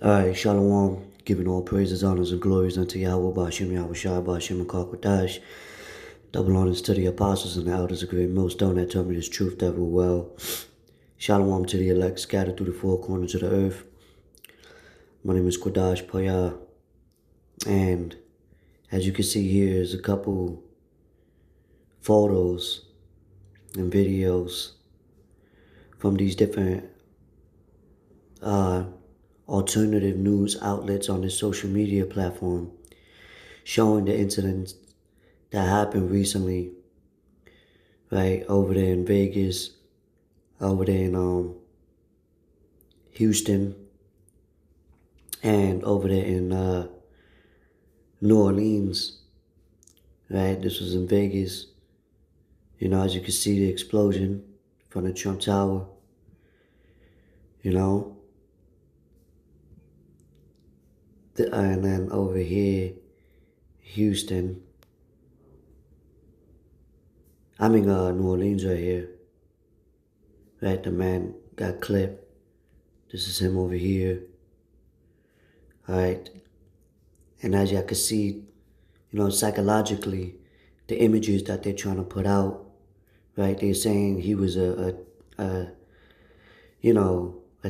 Alright, Shalom, giving all praises, honors, and glories unto Yahweh, Ba'ashem, Yahweh Shai, Ba'ashem, and Kakwadash. Double honors to the apostles and the elders of great millstone that tell me this truth that will well. Shalom to the elect scattered through the four corners of the earth. My name is Kwadash Paya, and as you can see here is a couple photos and videos from these different alternative news outlets on this social media platform showing the incidents that happened recently, right, over there in Vegas, over there in Houston, and over there in New Orleans, right? This was in Vegas. You know, as you can see the explosion from the Trump Tower, you know. And then over here, Houston. I'm in New Orleans right here. Right, the man got clipped. This is him over here. Alright. And as y'all can see, you know, psychologically, the images that they're trying to put out, right? They're saying he was a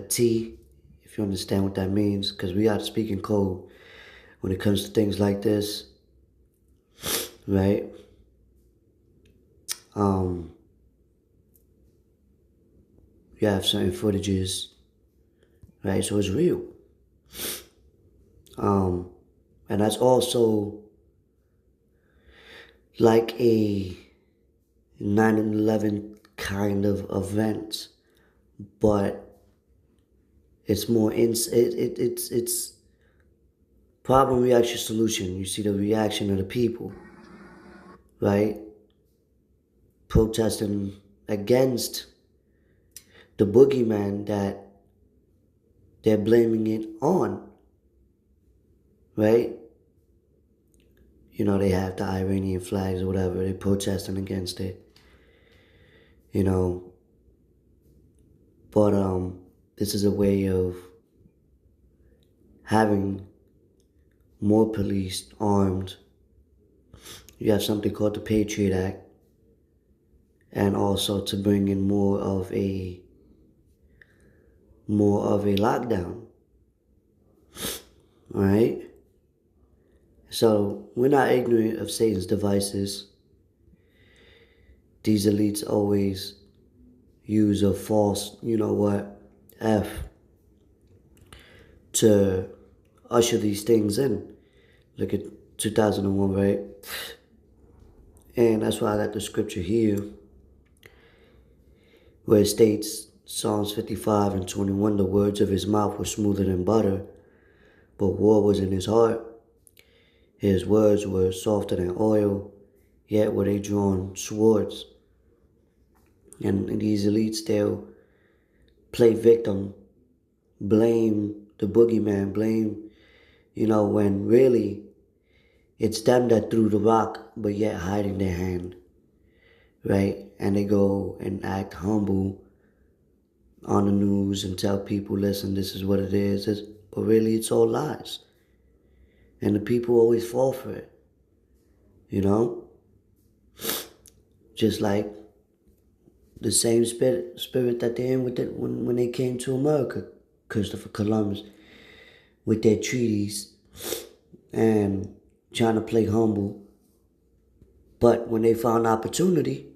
T, if you understand what that means, because we are speaking code when it comes to things like this, right? You have certain footages, right? So it's real. And that's also like a 9/11 kind of event, but it's more it's problem reaction solution. You see the reaction of the people, right? Protesting against the boogeyman that they're blaming it on, right? You know, they have the Iranian flags or whatever. They're protesting against it, you know. But this is a way of having more police armed. You have something called the Patriot Act, and also to bring in more of a lockdown, right? So we're not ignorant of Satan's devices. These elites always use a false, F to usher these things in. Look at 2001, right? And that's why I got the scripture here where it states, Psalms 55:21, the words of his mouth were smoother than butter, but war was in his heart. His words were softer than oil, yet were they drawn swords. And these elites, they'll play victim, blame the boogeyman, blame, when really it's them that threw the rock, but yet hiding their hand, right? And they go and act humble on the news and tell people, listen, this is what it is. But really, it's all lies. And the people always fall for it, Just like the same spirit that they're in with it when they came to America, Christopher Columbus, with their treaties and trying to play humble. But when they found opportunity,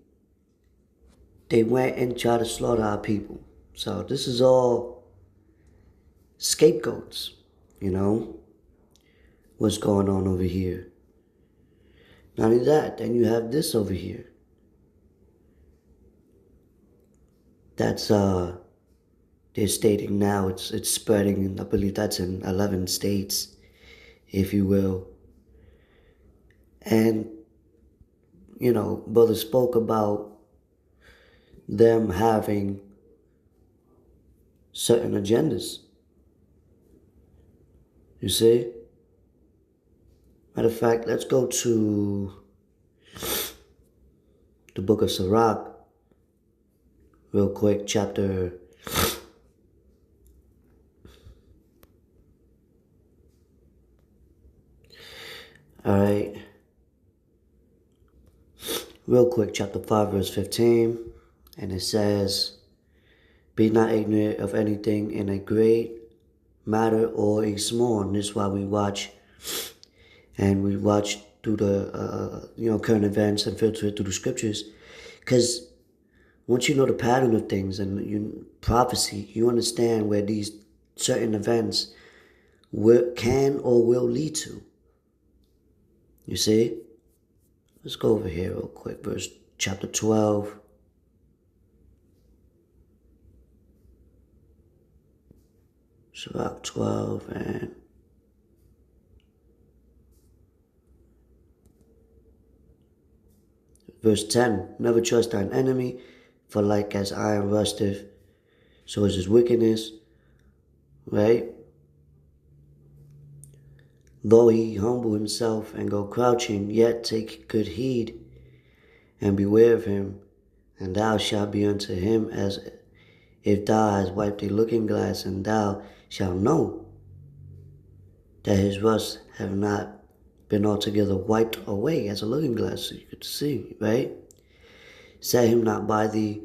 they went and tried to slaughter our people. So this is all scapegoats, what's going on over here. Not only that, then you have this over here. That's they're stating now it's spreading, I believe that's in 11 states, if you will. And brother spoke about them having certain agendas. You see? Matter of fact, let's go to the book of Sirach real quick, chapter All right. Real quick, chapter 5, verse 15. And it says, be not ignorant of anything in a great matter or a small. And this is why we watch through the current events and filter it through the scriptures. Because once you know the pattern of things and prophecy, you understand where these certain events can or will lead to. You see? Let's go over here real quick. Chapter 12. Sirach 12 and verse 10. Never trust thine enemy, for like as iron rusteth, so is his wickedness. Right? Though he humble himself and go crouching, yet take good heed and beware of him, and thou shalt be unto him as if thou hast wiped a looking glass, and thou shalt know that his rust have not been altogether wiped away as a looking glass, so you could see, right? Set him not by thee,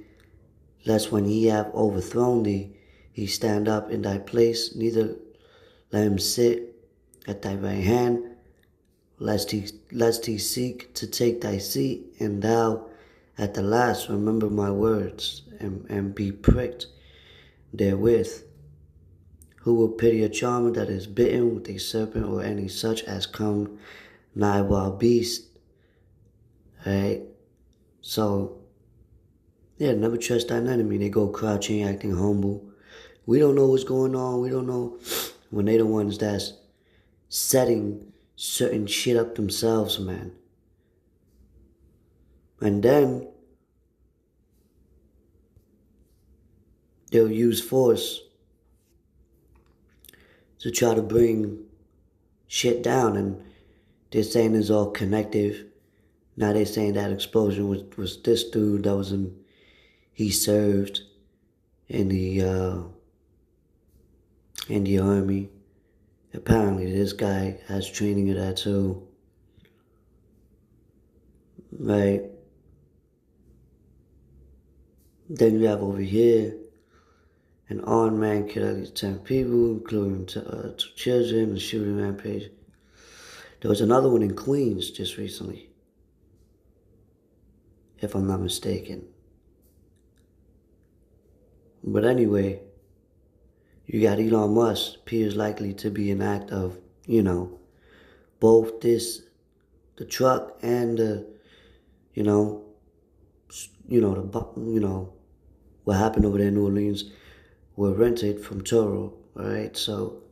lest when he have overthrown thee, he stand up in thy place, neither let him sit at thy right hand, lest he seek to take thy seat, and thou at the last remember my words, and be pricked therewith. Who will pity a charmer that is bitten with a serpent, or any such as come nigh wild beast? Right? So, yeah, never trust thine enemy. They go crouching, acting humble. We don't know what's going on. We don't know when they the ones that's setting certain shit up themselves, man. And then they'll use force to try to bring shit down, and they're saying it's all connective. Now they're saying that explosion was this dude that was he served in the army. Apparently this guy has training of that too. Right? Then you have over here an armed man killed at least 10 people, including two children, a shooting rampage. There was another one in Queens just recently, if I'm not mistaken. But anyway, you got Elon Musk appears likely to be an act of, both the truck and what happened over there in New Orleans were rented from Turo, alright? So,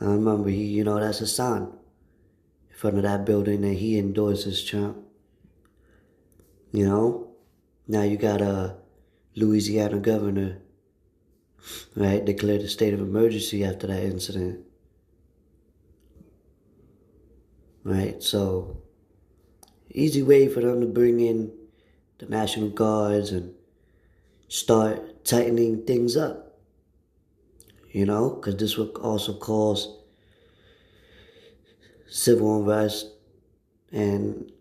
I remember that's a sign in front of that building that he endorses Trump. Now you got a Louisiana governor, right, declared a state of emergency after that incident. Right, so easy way for them to bring in the National Guards and start tightening things up. Because this would also cause civil unrest and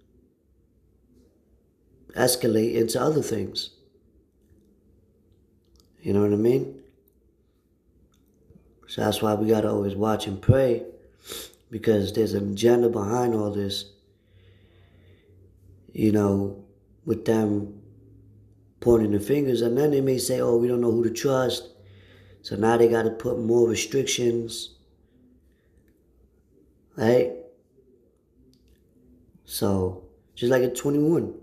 escalate into other things. You know what I mean? So that's why we gotta always watch and pray, because there's an agenda behind all this. With them pointing the fingers, and then they may say, oh, we don't know who to trust. So now they gotta put more restrictions. Right? So, just like at 21,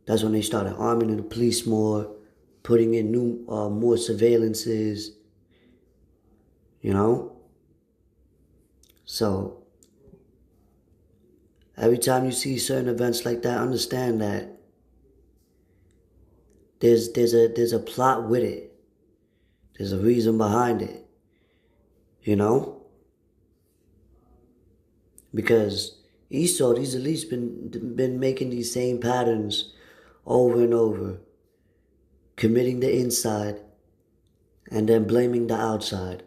that's when they started arming the police more, putting in more surveillances, So, every time you see certain events like that, understand that there's a plot with it. There's a reason behind it, Because Esau, these elites been making these same patterns over and over, committing the inside and then blaming the outside,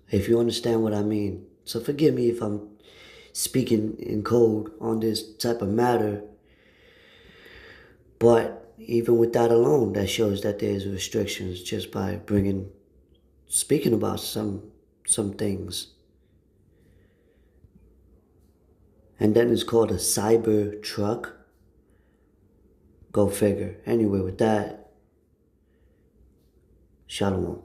if you understand what I mean. So forgive me if I'm speaking in code on this type of matter. But even with that alone, that shows that there's restrictions just by speaking about some things. And then it's called a cyber truck. Go figure. Anyway, with that, shalom.